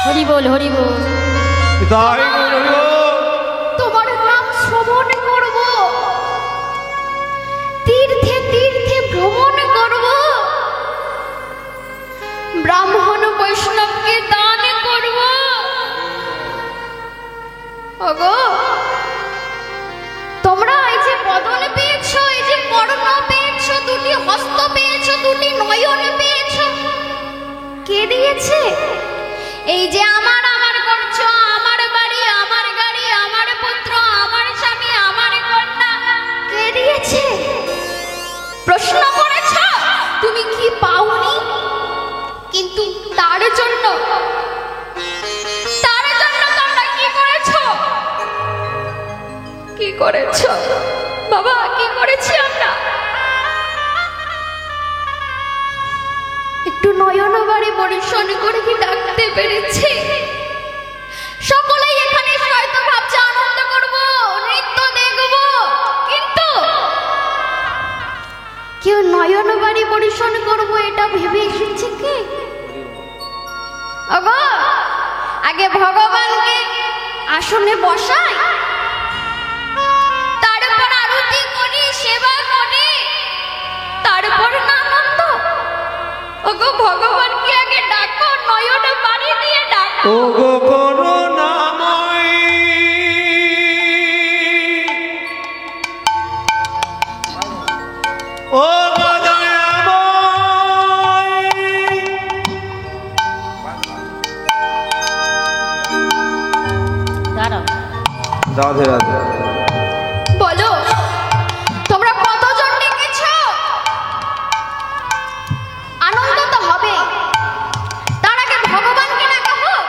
হরি বল হরি বল। তাই তোমার নাম শ্রবণ করব, তীর্থে তীর্থে ভ্রমণ করব, ব্রাহ্মণ বৈষ্ণবকে দান করব। ওগো তোমরা এই যে বদন পেয়েছো, এই যে কর্ণ পেয়েছো, দুটি হস্ত পেয়েছো, দুটি নয়ন পেয়েছো, কে দিয়েছে? এই যে আমার আমার করছো, আমার বাড়ি, আমার গাড়ি, আমার পুত্র, আমার স্বামী, আমার কন্যা, কে দিয়েছে? প্রশ্ন করেছ তুমি কি পাওনি? কিন্তু তার জন্য তোমরা কি করেছো? কি করেছো বাবা, কি করেছি আমরা? একটু নয়ন বাড়ি পরিশন করে কি ডাকতে পেরেছি? সকলেই এখানে হয়তো ভাবছে আনন্দ করব, নৃত্য দেখব, কিন্তু কেউ নয়ন বাড়ি পরিশন করব এটা ভেবে এসেছে কি? ওগো আগে ভগবানকে আসনে বসাই, তারপর আরতি করি, সেবা করি, তারপর না আনন্দ। ওগো ভগবানকে আগে ডাকো, নয়ন বাড়ি দিয়ে ডাকো। ওগো করুণাময়ী, ওগো দয়াময়ী, রাধে রাধে। বলো তোমরা কতজন ডেকেছো? আনন্দ তো হবে, তার আগে ভগবানকে ডাকা হোক।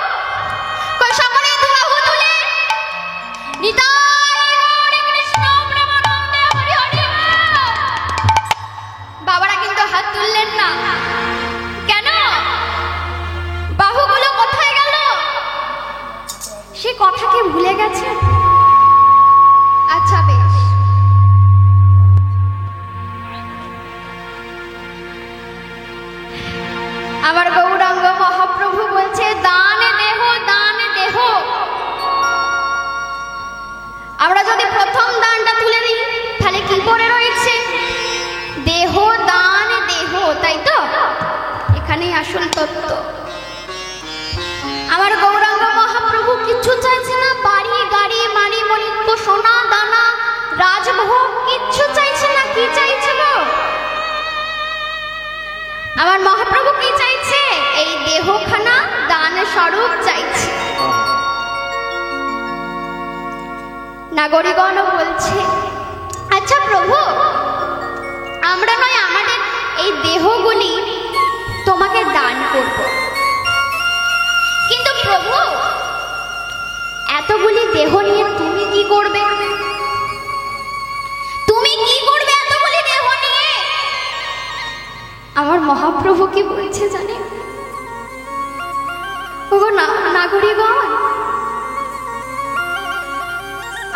কই সকলে দুবাহু তুলে নিতাই গৌর কৃষ্ণ প্রেমানন্দে হরি হরি বল। বাবারা কিন্তু হাত তুললেন না কেন? বাহুগুলো কোথায় গেল? সে কথা কি ভুলে গেছে? আচ্ছা বেশ, আমার গৌরাঙ্গ মহাপ্রভু বলছে দান দেহ, দান দেহ। আমরা যদি প্রথম দানটা তুলে দিই তাহলে কি করে রয়েছে? দেহ দান দেহ, তাই তো? এখানেই আসল তত্ত্ব। আমার গৌরাঙ্গ মহাপ্রভু কিচ্ছু চাইছে না, বাড়ি গাড়ি মানি মণিক্য সোনা দানা রাজভোগ কিচ্ছু চাইছে না। কি চাইছে গো? আমার মহাপ্রভু কি চাইছে? এই দেহখানা দান স্বরূপ চাইছে। নাগরিকগণ বলছে আচ্ছা প্রভু, আমরা নয় আমাদের এই দেহগুলি তোমাকে দান করব, কিন্তু প্রভু এতগুলি দেহ নিয়ে তুমি কি করবে? তুমি কি করবে এতগুলি দেহ নিয়ে? আমার মহাপ্রভু কি বলছে জানে? ওগো নাগরিকগণ,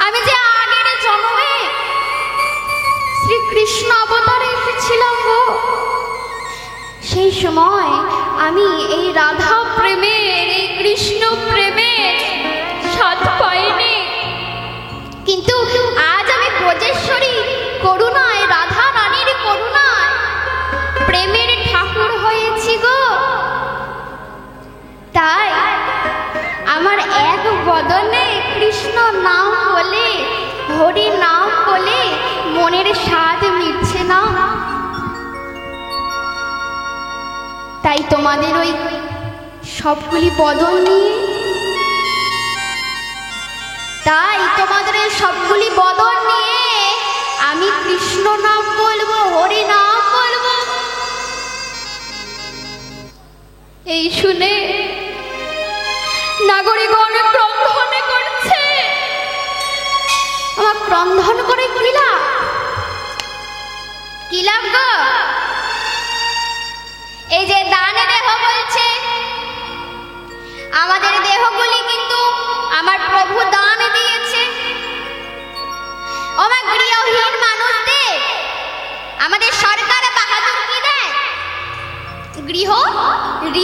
আমি যে আগের জন্মে শ্রীকৃষ্ণ অবতারে এসেছিলাম গো, সেই সময় আমি এই রাধা প্রেমের, এই কৃষ্ণ প্রেমের স্বাদ পাইনি, কিন্তু আজ আমি ব্রজেশ্বরী করুণায়, রাধা রানীর করুণায় প্রেমের ঠাকুর হয়েছি গো। তাই আমার এক বদনে কৃষ্ণ নাম বলে, হরি নাম বলে মনের স্বাদ মিটছে না। তাই তোমাদের ওই সবগুলি বদন নিয়ে, তাই তোমাদের ওই সবগুলি বদন নিয়ে আমি কৃষ্ণ নাম বলবো, হরি নাম বলবো। এই শুনে নাগরিকগণ ক্রন্দন করছে। আমার ক্রন্দন করে কি লাভ? কি লাভ গো? এই যে দান দেহ বলছে, আমাদের দেহগুলি কিন্তু আমার প্রভু দান দিয়েছে। আমার গৃহহীন মানুষদের আমাদের সরকার বাহাদুর কি দেয়? গৃহ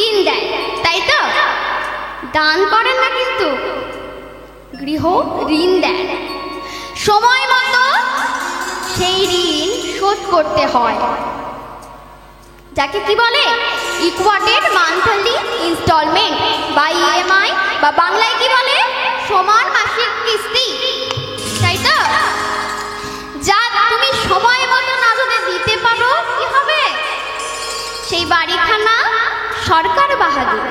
ঋণ দেয়, তাই তো? দান করেন না, কিন্তু গৃহ ঋণ দেন। সময় মতো সেই ঋণ শোধ করতে হয়, যাকে কি বলে ইকুয়াটেড মান্থলি ইনস্টলমেন্ট বা ইএমআই, বা বাংলায় কি বলে সমান মাসিক কিস্তি, তাই তো? যা তুমি সময় মতো না যদি দিতে পারো কি হবে? সেই বাড়িখানা সরকার বাহাদুর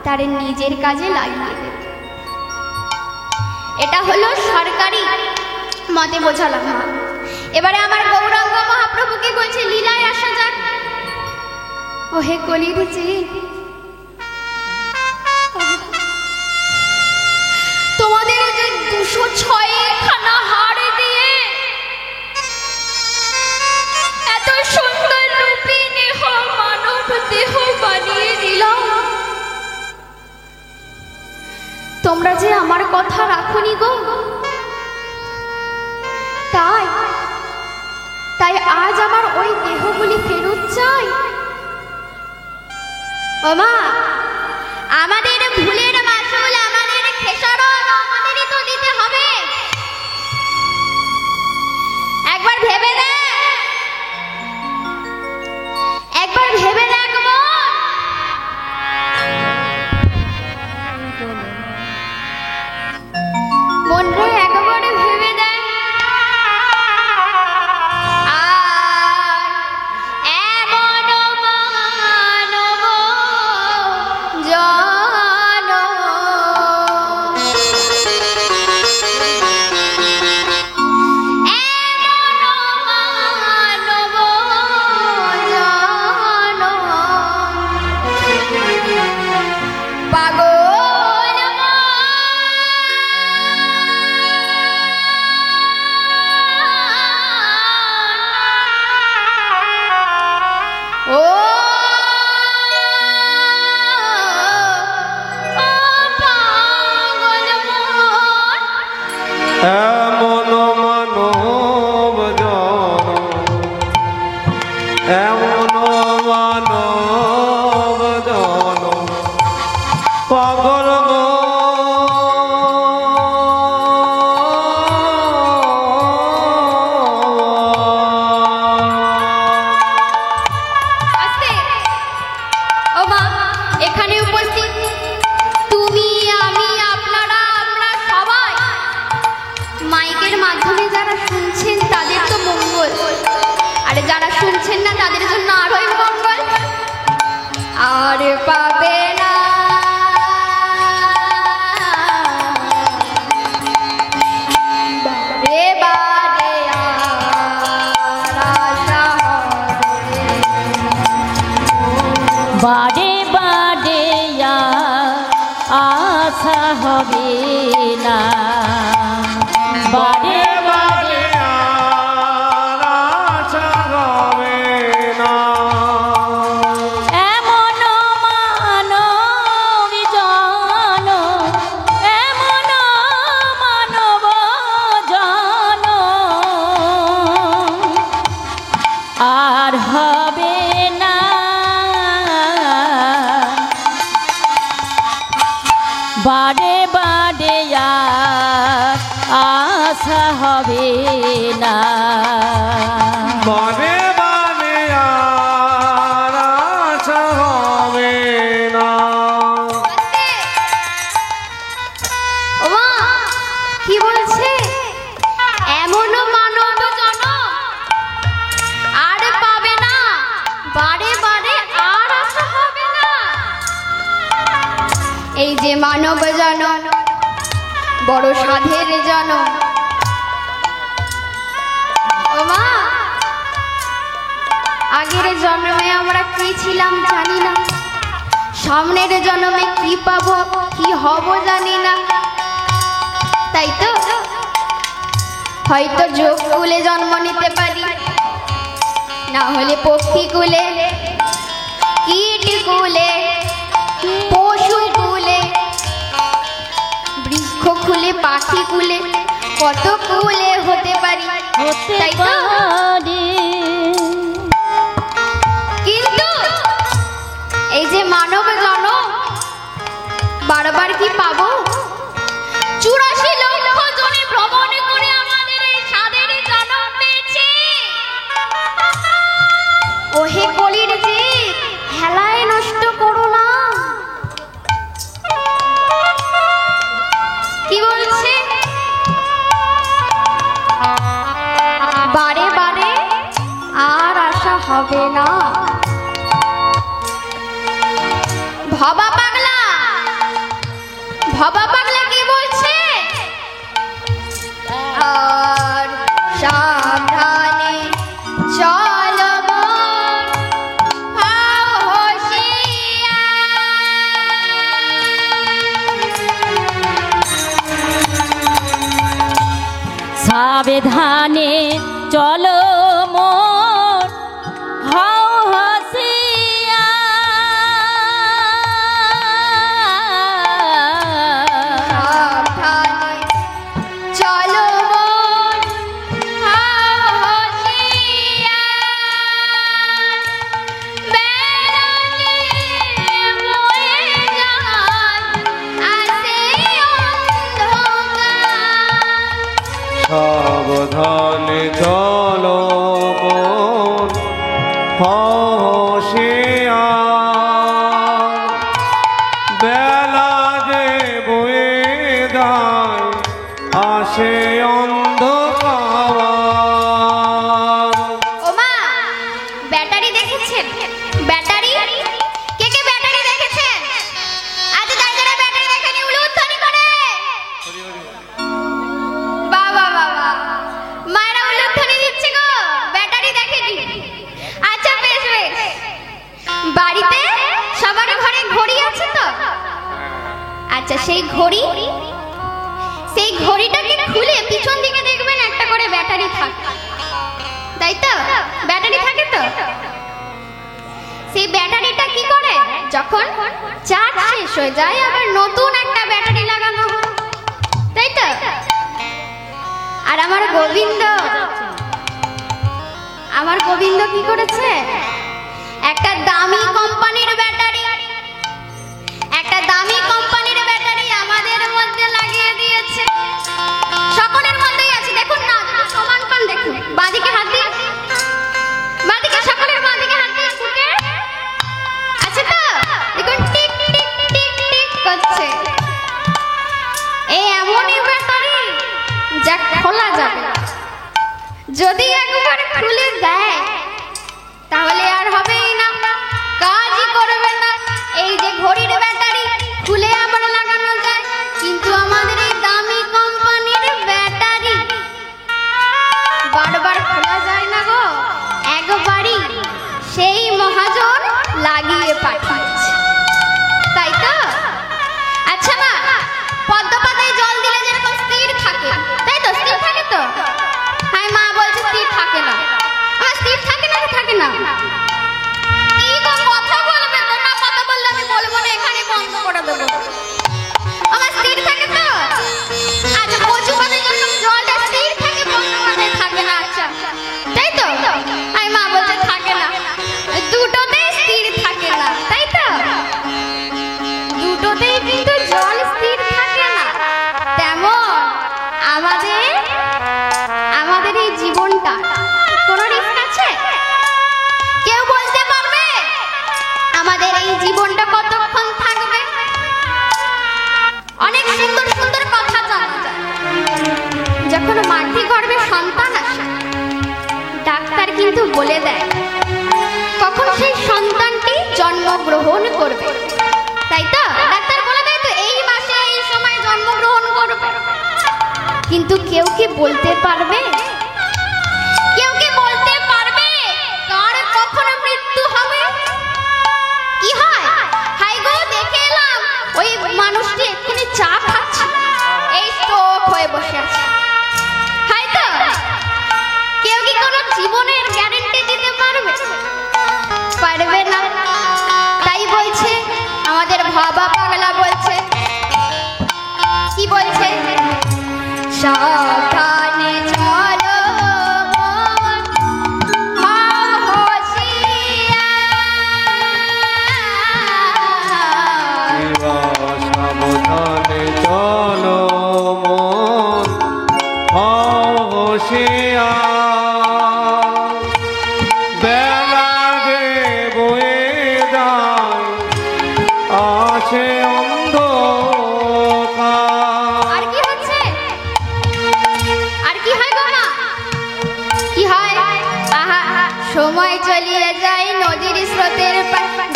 তার নিজের কাজে লাগিয়ে দেবে। এটা হলো সরকারি মতে বোঝালাম। এবারে আমার গৌরাঙ্গ মহাপ্রভুকে বলছে লীলায় আসা যাক। ওহে কলির যে তোমাদের যে 206 খানা হাড় দিয়ে এত সুন্দর রূপী দেহ মানব দেহ বানিয়ে দিলাম, তোমরা যে আমার কথা রাখনি গো। তাই আজ আমার ওই দেহগুলি ফেরত চাই। ও মা, আমাদের ভুলের মাসুল, আমাদের খেসারত আমাদেরই তো দিতে হবে। একবার ভেবে দেখ, একবার ভেবে দেখ মন রে, একবারে ভেবে দেখ। এমন মানব জন, এমন মানব জন পাগল গো। ও মা, এখানে উপস্থিত তুমি, আমি, আপনারা, আমরা সবাই মাইকের মাধ্যমে যারা শুনছেন তাদের তো মঙ্গল, আর যারা শুনছেন না তাদের জন্য আরোই মঙ্গল। আর পাবে না বারে বারে আর আশা হবে, বারে বারে আশা হবে না, বারে বারে আর আশা হবে না। এমন মানব জন, এমন মানব জন আর হবে না, বারে বারে আশা হবে না, বারে বারে আর আশা হবে না। ও মা, কি বলছে? এমন মানব জন আর পাবে না, বারে বারে আর আশা হবে না। এই যে মানব জন বড় সাধের জন। ও মা, আগের জন্মে আমরা কি ছিলাম জানি না, সামনের জন্মে কি পাবো কি হব জানি না, তাই তো? হয়তো যোগ কুলে জন্ম নিতে পারি, না হলে পক্ষী কুলে, কীট কুলে, পশু কুলে, বৃক্ষ কুলে, পাখি কুলে, কত কুলে হতে পারি, হতে তাই তো? পারে। কিন্তু এই যে মানব জন্ম বারবার কি পাবো? 84 লক্ষ জনে ভ্রমণ করে আমাদের এই স্বাদের জন্ম পেয়েছে। ওহে কলির জীব, হেলায় নষ্ট করো না। কি বলছে? বারে বারে আর আশা হবে না। ভবা পাগলা, ভবা পাগলা কি বলছে? আর সাবধানে চলো মন, হও হুঁশিয়ার। সাবধানে চলো মোর, হও হুঁশিয়ার। সাবধানে চলো মন, হও হুঁশিয়ার। বেলা যে বয়ে যায়, আসে অন্ধকার। সাবধানে চলো মন, হুঁশিয়ার। বেলা যে বয়ে যায়, আসে অন্ধকার। ওমা, ব্যাটারি দেখেছেন? ব্যাটারি? কে কে ব্যাটারি দেখেছেন? আচ্ছা, যারা ব্যাটারি দেখেনি উলুধ্বনি করে। বাবা বাবা, মায়েরা উলুধ্বনি দিচ্ছে গো, ব্যাটারি দেখেনি। আচ্ছা, বেশ বেশ। বাড়িতে সবার ঘরে ঘড়ি আছে তো? আচ্ছা, সেই ঘড়িটাকে খুলে পিছন দিকে দেখবেন একটা করে ব্যাটারি থাকে, তাই তো? ব্যাটারি থাকে তো? সেই ব্যাটারিটা কি করে? যখন চার্জ শেষ হয়ে যায় আবার নতুন একটা ব্যাটারি লাগানো হয়, তাই তো? আর আমার গোবিন্দ কি করেছে? একটা দামি কোম্পানির ব্যাটারি আমাদের মধ্যে লাগিয়ে দিয়েছে। সকলের মধ্যেই আছে, দেখুন না, সমান পান দেখুন। বাঁদিকে হাত দিয়ে, বাঁদিকে, সকলের বাঁদিকে হাত দিয়ে ফুটে আছে তো? দেখুন টিক টিক টিক টিক করছে। এই এমনই ব্যাটারি যা খোলা যাবে না। যদি একবার খুলে দেয় তাহলে আর হবেই না, কাজই করবে না। এই যে ঘড়ির ব্যাটারি খুলে আবার লাগানো যায়, কিন্তু আমাদের এই দামি কোম্পানির ব্যাটারি বারবার খোলা যায় না গো, একবারই সেই মহাজন লাগিয়ে পাঠিয়েছে, তাই তো? আচ্ছা মা, পদ্ম পাতায় জল দিলে যেরকম স্থির থাকে, তাই তো? স্থির থাকে তো? হ্যাঁ, মা বলছে স্থির থাকে না। আমার স্থির থাকে না, থাকে না। কি গো, কথা বলবে তো? না, কথা বললে আমি বলবো না, এখানে বন্ধ করে দেবো। আমার স্থির থাকে তো? আচ্ছা, কচু পাতায় যখন জলটা স্থির থাকে, পদ্ম পাতায় থাকে না, আচ্ছা, তাই তো? আমি মা বলছে থাকে না, দুটোতেই স্থির থাকে না, তাই তো? দুটোতেই কিন্তু জল স্থির থাকে না। তেমন আমাদের এই জীবনটা কোনো রিস্ক আছে? কেউ বলতে পারবে আমাদের এই জীবনটা কতক্ষণ থাকবে? অনেক সুন্দর সুন্দর কথা জানা যায়। যখন মাতৃ গর্ভে সন্তান আসে, ডাক্তার কিন্তু বলে দেয় কখন সেই সন্তানটি জন্মগ্রহণ করবে, তাই তো? ডাক্তার বলে দেয় তো এই মাসে এই সময় জন্মগ্রহণ করবে। কিন্তু কেউ কি বলতে পারবে? কেউ কি বলতে পারবে কার কখন মৃত্যু হবে? কি হয়? হাই গো, দেখে এলাম ওই মানুষটি এক্ষুনি চা খাচ্ছে, এই স্ট্রোক হয়ে বসে আছে, হাই তো? কেউ কি কোনো জীবনের গ্যারান্টি দিতে পারবে? পারবে না। তাই বলছে আমাদের ভবা পাগলা, বলছে কি বলছে? সাবধানে চলো মন, হও হুঁশিয়ার। সাবধানে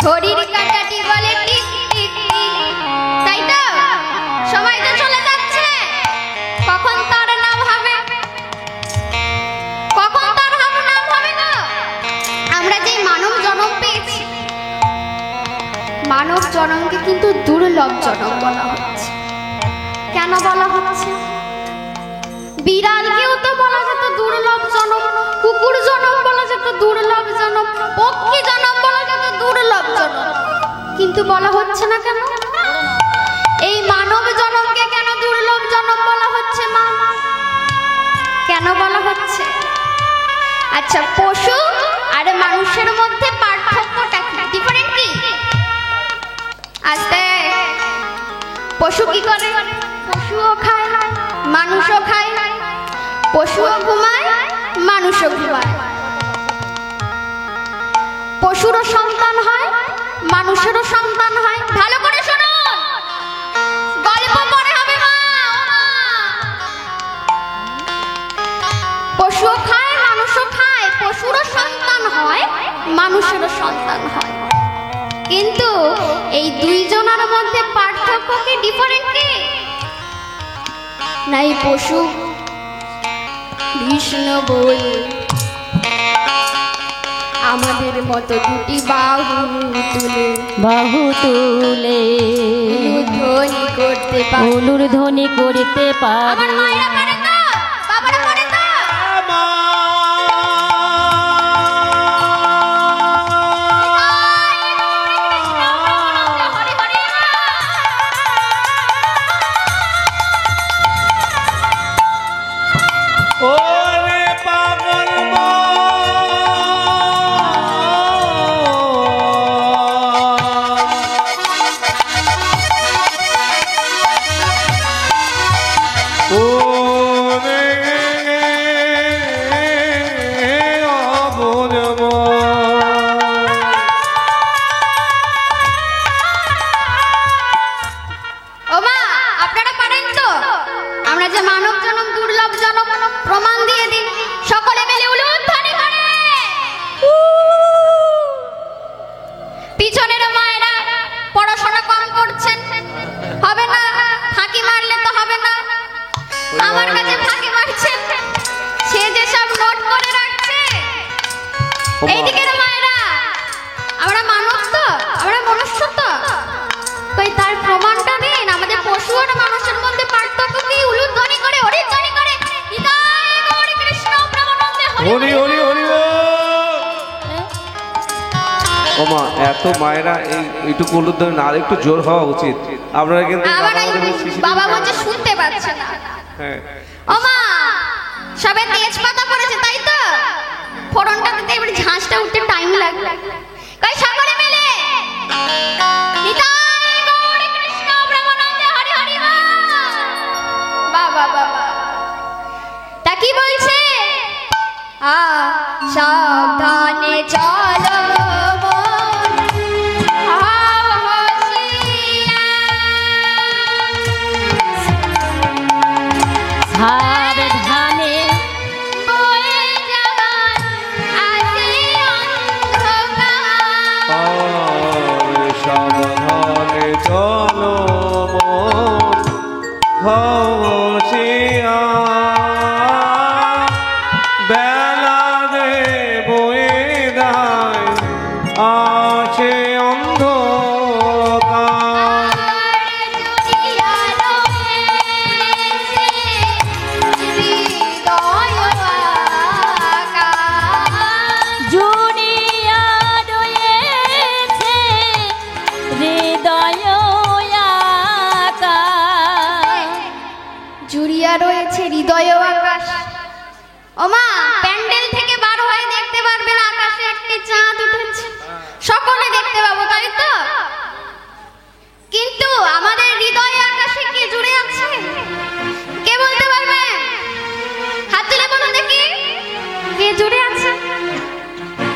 ঘড়ির কাঁটাটি বলে টিক টিক টিক, তাই তো? সময় তো চলে যাচ্ছে, কখন তার নাম হবে, কখন তার নাম হবে গো? আমরা যে মানব জন্ম পেয়েছি, মানব জন্মকে কিন্তু দুর্লভ জন্ম বলা হচ্ছে। কেন বলা হচ্ছে? বিড়ালকেও তো বলা যেত দুর্লভ জন্ম, কুকুর জন্ম বলা যেত দুর্লভ জন্ম, পক্ষী জন্ম বলা যেত দুর্লভ জন্ম, কিন্তু বলা হচ্ছে না কেন? এই মানব জন্মকে কেন দুর্লভ জন্ম বলা হচ্ছে মা? কেন বলা হচ্ছে? আচ্ছা, পশু আর মানুষের মধ্যে পার্থক্যটা কি, ডিফারেন্ট কি? আস্তে, পশু কি করে? পশুও খায়, মানুষও খায়, পশুও ঘুমায়, মানুষও ঘুমায়। পশুরও সন্তান হয়, মানুষেরও সন্তান হয়। ভালো করে শুনুন, গল্প পরে হবে মা। পশুও খায়, মানুষও খায়, পশুরও সন্তান হয়, মানুষেরও সন্তান হয়। কিন্তু এই দুইজনের মধ্যে পার্থক্য কি, ডিফারেন্ট কি? নাই পশু কৃষ্ণ বল আমাদের মতো দুটি বাহু তুলে, বাহু তুলে ধ্বনি করতে পারে, উলুর ধ্বনি করতে পারে। আমার মায়েরা পারে তো, বাবারা পারে তো। ওরে পাগল মা, ওরে অবুঝ মা। ও মা, আপনারা পারেন তো? আমরা যে মানব জনম দুর্লভ জনম প্রমাণ দিয়ে দিন, সকলে মিলে উলুধ্বনি করে। পিছনের মায়েরা পড়াশোনা কম করছেন, হবে না, ফাঁকি মারলে তো হবে না। আমার কাছে ফাঁকি মারছেন, সে যে সব নোট করে রাখছে। এইদিকের মায়েরা, আমরা মানব তো, আমরা মনুষ্য তো, কই তার প্রমাণটা দিন। আমাদের পশু আর মানুষের মধ্যে পার্থক্য কি? উলুধ্বনি করে, হরিধ্বনি করে, নিতাই গৌর কৃষ্ণ প্রেমানন্দে হরি হরি হরি বল। ও মা, এত মায়েরা এইটুকু উলুধ্বনি না, আর একটু জোর হওয়া উচিত। আপনারা কিন্তু আবার বাবা বলছে শুনতে পাচ্ছে না। হ্যাঁ, ও মা, সবে তেজপাতা করেছে তাই তো? ফোড়নটা দিতে এবার ঝাঁসটা উঠতে টাইম লাগবে। কই সকলে মিলে নিতাই গৌর কৃষ্ণ প্রেমানন্দে হরি হরি বল। বাবা বাবা, তা কি বলছে? সাবধানে চলো সাবধানে বয়ে যাবার আছে অন্ধকার। আর সাবধানে চলো মন হুঁশিয়ার, বেলা যে বয়ে যায় আসে অন্ধকার। জুড়িয়া রয়েছে হৃদয় আকাশ। জুড়িয়া রয়েছে হৃদয় আকাশ। ওমা, প্যান্ডেল থেকে বার হয়ে দেখতে পারবেন আকাশে একটি চাঁদ উঠেছে, সকলে দেখতে পাবো তাই তো? কিন্তু আমাদের হৃদয় আকাশে কি জুড়ে আছে? কে বলতে পারবে? হাত তুলে বলুন দেখি, কে জুড়ে আছে?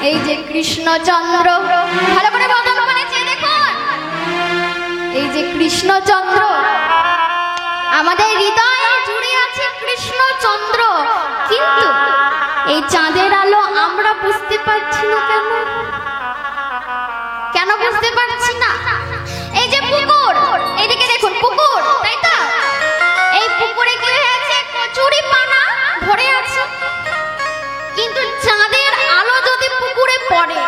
এই যে কৃষ্ণচন্দ্র, ভালো করে বদন করেছে দেখুন। এই যে কৃষ্ণচন্দ্র, আমাদের হৃদয়ে জুড়ে আছে কৃষ্ণচন্দ্র। কিন্তু এই চাঁদের আলো আমরা বুঝতে পারছি না কেন? কেন বুঝতে পাচ্ছি না। এই যে পুকুর, এদিকে দেখুন পুকুর, তাই তো? এই পুকুরে কি হয়েছে? কচুরি পানা ভরে আছে। কিন্তু চাঁদের আলো যদি পুকুরে পড়ে,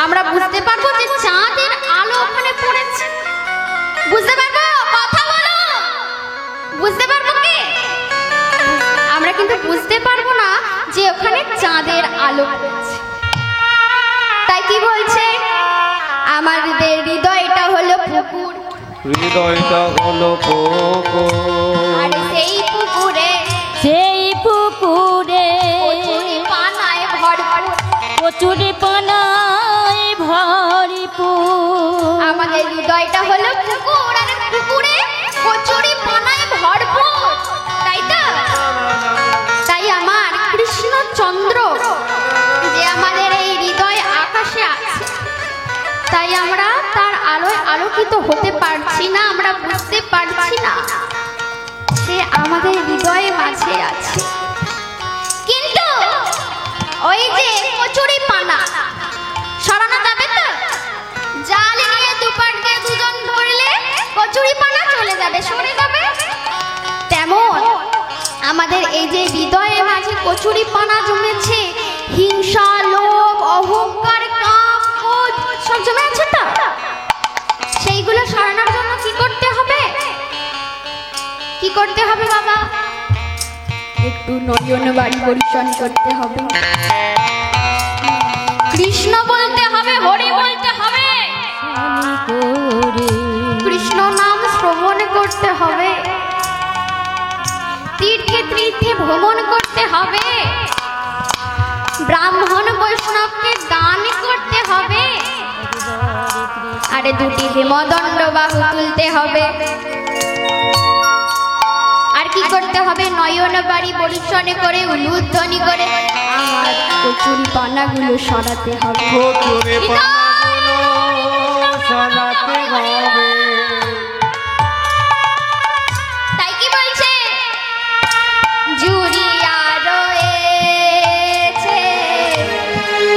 আমরা বুঝতে পারবো যে চাঁদের আলো ওখানে পড়েছে। বুঝতে পারবো? কথা বলো, বুঝতে পারবো কি? আমরা কিন্তু বুঝতে পারবো না যে ওখানে চাঁদের আলো পড়েছে। তাই কি বলছে? আমাদের হৃদয়টা হলো পুকুর, হৃদয়টা হলো পুকুর, আর সেই পুকুরে কচুরি পানায় ভরপুর। কচুরি পানায় ভরপুর। আমাদের হৃদয়টা হলো পুকুর, আর পুকুরে কচুরি পানায় ভরপুর, তাই তো? তাই আমার কৃষ্ণচন্দ্র যে আমাদের এই হৃদয় আকাশে আছে, তাই আমরা তার আলোয় আলোকিত হতে পারছি না, আমরা বুঝতে পারছি না সে আমাদের হৃদয়ে মাঝে আছে। কিন্তু ওই যে কচুরি পানা সরানো যাবে তো? জাল নিয়ে দুপাট দিয়ে দুজন ধরলে কচুরি পানা চলে যাবে, সরে যাবে। তেমন আমাদের এই যে হৃদয়ে মাঝে কচুরি পানা জমেছে, হিংসা, লোভ, অহংকার, কাম, ক্রোধ সব জমে আছে তো? সেইগুলো সরানোর জন্য কি করতে হবে? কি করতে হবে বাবা? একটু নয়ন বাড়ি পরিশ্রম করতে হবে, কৃষ্ণ বলতে হবে, হরি বলতে হবে, কৃষ্ণ নাম শ্রবণ করতে হবে, তীর্থে তীর্থে ভ্রমণ করতে হবে, ব্রাহ্মণ বৈষ্ণবকে দান করতে হবে, আরে দুটি হেমদণ্ড বাহু তুলতে হবে। আর কি করতে হবে? নয়ন বাড়ি পরিচ্ছন্ন করে উলুধ্বনি করে আমার কচুরি পানাগুলো সরাতে হবে। কচুরি পানাগুলো সরাতে হবে। তাই কি বলছে? জুড়িয়া রয়েছে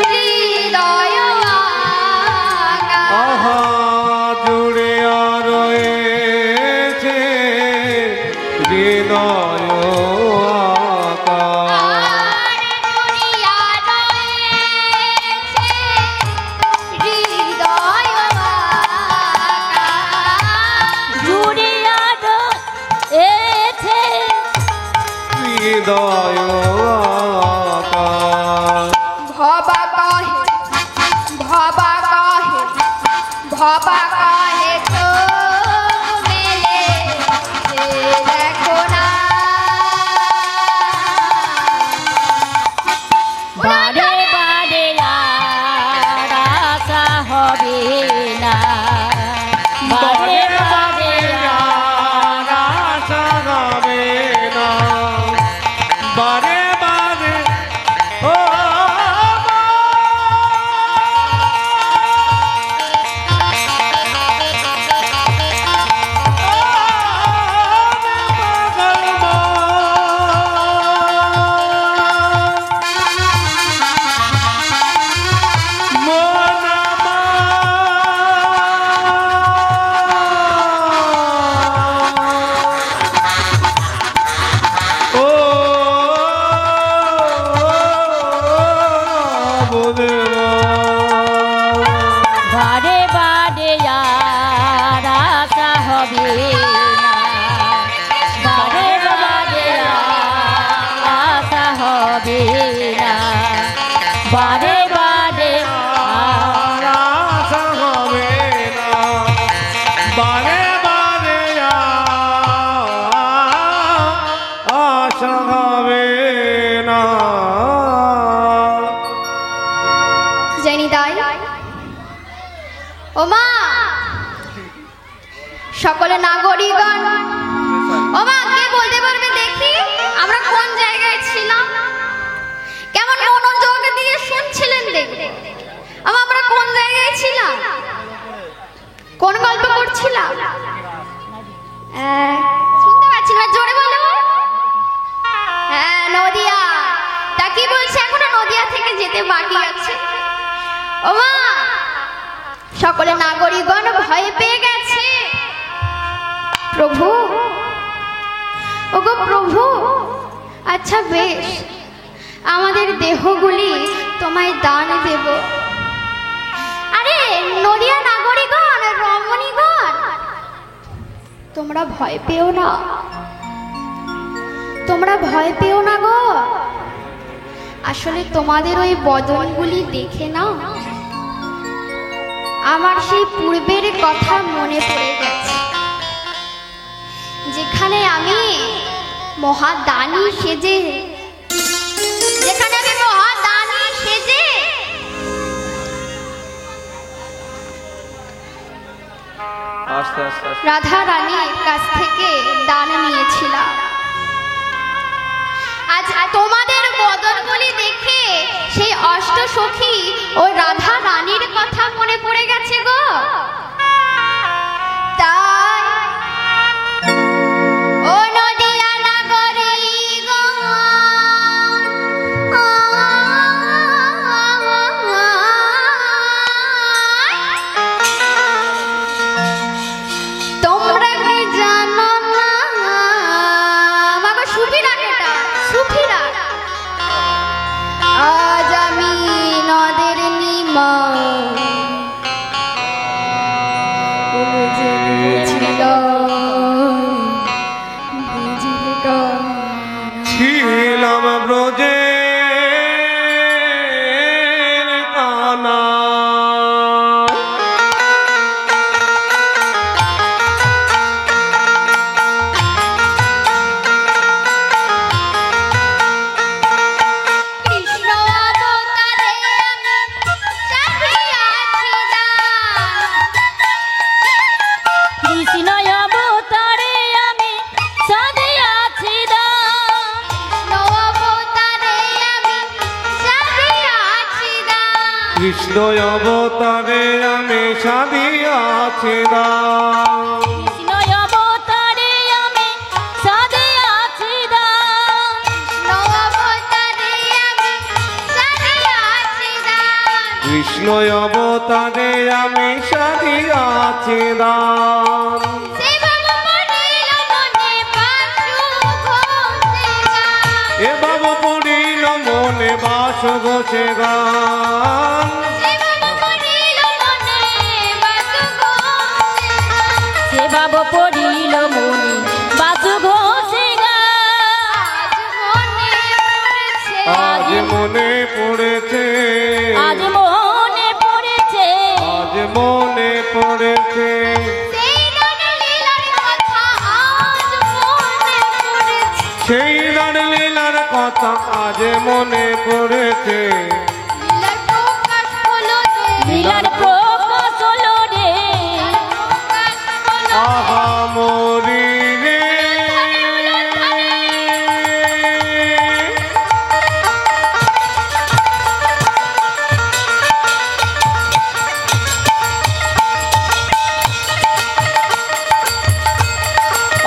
হৃদয় আগা। আহা জুড়িয়া রয়েছে হৃদয় হৃদয় ভবা কহে, ভবা কহে, ভবা কহে তো মেলে দেখো না। বারে বারে আর আশা হবে না, বারে বারে আর আশা হবে না, বারে বারে ও বারে বারে আর আশা হবে না, বারে বারে আর আশা হবে না, বারে বারে আর আশা হবে না, বারে বারে আশা হবে না। জানি তাই ও মা, সকলে নাগরিকগণ, ও মা কে বলতে পারবে দেখি আমরা কোন জায়গায় ছিলাম? কেমন মনোযোগ দিয়ে শুনছিলেন দেখবে। আমরা কোন জায়গায় ছিলাম? কোন গল্প করছিলাম? শুনতে পাচ্ছি না, জোরে বলো। হ্যাঁ, নদিয়া। তা কি বলছে? এখনো নদিয়া থেকে যেতে বাকি আছে। ও মা, সকলে নাগরিকগণ ভয় পেয়ে গেছে। প্রভু, ওগো প্রভু, আচ্ছা বেশ, আমাদের দেহগুলি তোমায় দান দেব। আরে নদিয়া নাগরিকগণ, রমণীগণ, তোমরা ভয় পেও না, তোমরা ভয় পেও না গো। আসলে তোমাদের ওই বদনগুলি দেখে না আমার সেই পূর্বের কথা মনে পড়ে গেছে, যেখানে আমি মহাদানী সেজে রাধা রানীর কাছ থেকে দান নিয়েছিলাম। আজ তোমাদের বদনগুলি দেখে সেই অষ্ট সখী ও রাধা রানীর কথা মনে পড়ে গেছে গো। তাই ও নদিয়া নাগরিকগণ, তোমরা কি জানো না, বাবা সুফিরা কেটা সুফিরা, আজ আমি নদের নিমা ছিলাম ব্রজে কানা, কৃষ্ণ অবতারে আমি সাজিয়াছি দান, কৃষ্ণ অবতারে আমি সাজিয়াছি দান, কৃষ্ণ অবতারে আমি সাজিয়াছি দান, কৃষ্ণ অবতারে আমি সাদিয়াছি দান, কৃষ্ণ অবতারে আমি সাজিয়াছি দান, এ বাবু পড়িল মনে বাস ঘোষে গান, সে বাবু পড়িল মনে বাসু ঘোষে আজ মনে পড়েছে, আজ মনে পড়েছে, আজ মনে পড়েছে, সেই লীলার কথা আজ মনে পড়েছে, লীলার প্রকাশ হলো রে, আহা মরি রে,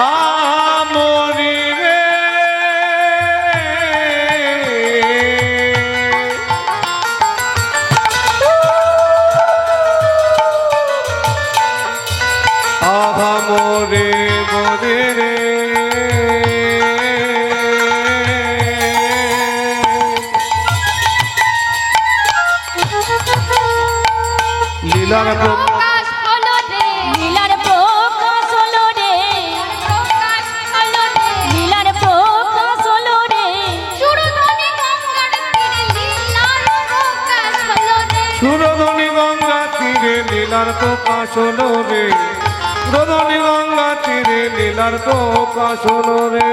আহা মরি রে, আহা মরে মরে রে, লীলার প্রকাশ হলো রে, লীলার প্রকাশ হলো রে, প্রকাশ হলো রে, লীলার প্রকাশ হলো রে, সুরধনী গঙ্গার তীরে লীলার প্রকাশ হলো রে, সুরধনী গঙ্গা তীরে লীলার প্রকাশ হলো রে, সুরধনী গঙ্গা তীরে লীলার প্রকাশ হলো রে,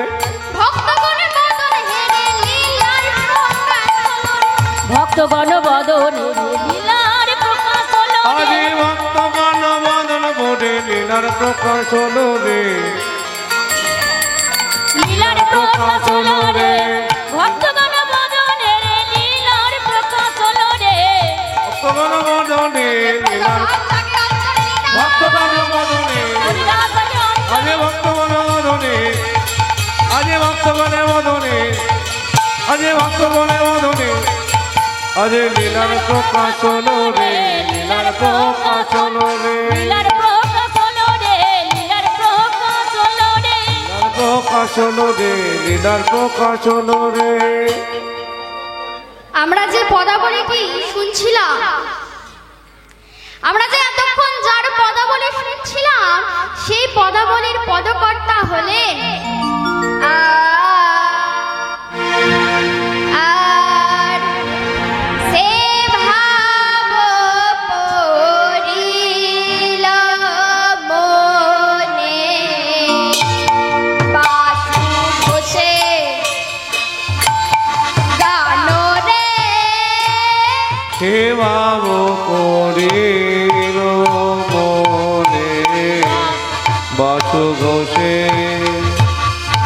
ভক্তগণের বদন হেরে লীলার প্রকাশ হলো রে, ভক্তগণ বদনে লীলার প্রকাশ হলো আরে রে, ভক্তগণ বদন পড়ে লীলার প্রকাশ হলো রে, লীলার প্রকাশ হলো রে, ভক্তগণ বদনে লীলার প্রকাশ হলো রে, ভক্তগণ বদনে লীলার, ভক্তগণ বদনে, আরে ভক্তগণ বদনে, আরে ভক্তগণ বদনে, আরে ভক্তগণ বদনে, আরে লীলার প্রকাশ হলো রে, লীলার প্রকাশ হলো রে লীলার প্রকাশ হলো রে লীলার প্রকাশ হলো রে লীলার প্রকাশ হলো রে লীলার প্রকাশ হলো রে। আমরা যে পদাবলীটি শুনছিলাম, আমরা যে এতক্ষণ যার পদাবলী শুনছিলাম, সেই পদাবলীর পদকর্তা হলেন আর সে ভাব পড়িল মনে বাসু ঘোষে গান রে হে বাবু করিল মনে বাসু ঘোষে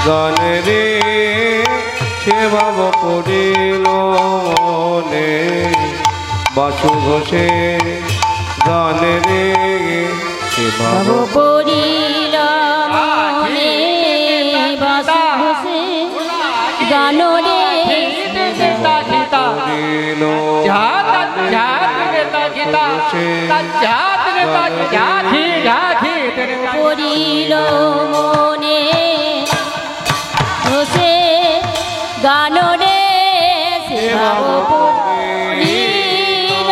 গান রে সে বাবু করিল মনে বাসু ঘোষে গান রে সে বাবু পড়িল মনে বাসু ঘোষে গান রে করিল পড়িল মনে ঘোষে গান রে সে বাবু পড়িল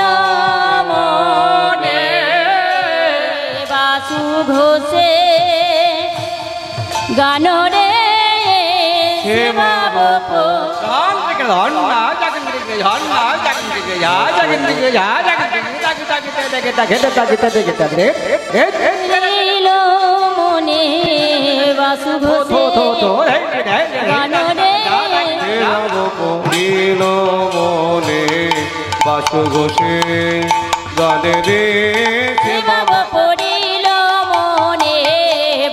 মনে বাসু ঘোষে গান রে সে বাবু পড়িল মনে বাসু ঘোষে গান রে করিল মনে বাসু ঘোষে গান রে সে বাবু পড়িল মনে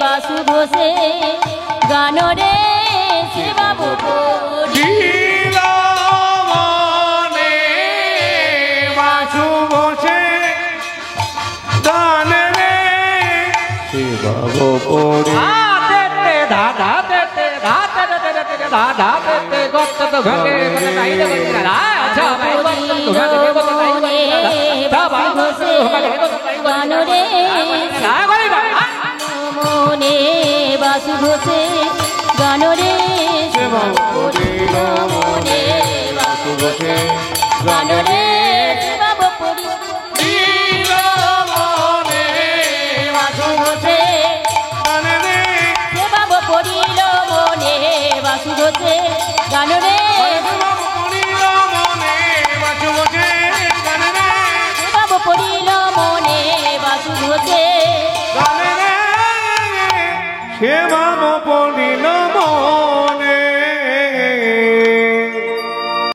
বাসু ঘোষে গান রে সে বাবু করিল মনে বাসু ঘোষে গান রে সে বাবু পড়ি গান রে মনে বাসু ঘোষে গান রে সে বাবু পড়িল মনে বাসু ঘোষে গান রে সে বাবু পড়িল মনে বাসু ঘোষে গান রে সে বাবু পড়িল মনে বাসু ঘোষে গান রে সে বাবু পড়িল মনে বাসু ঘোষে সে বাবু পড়িল মনে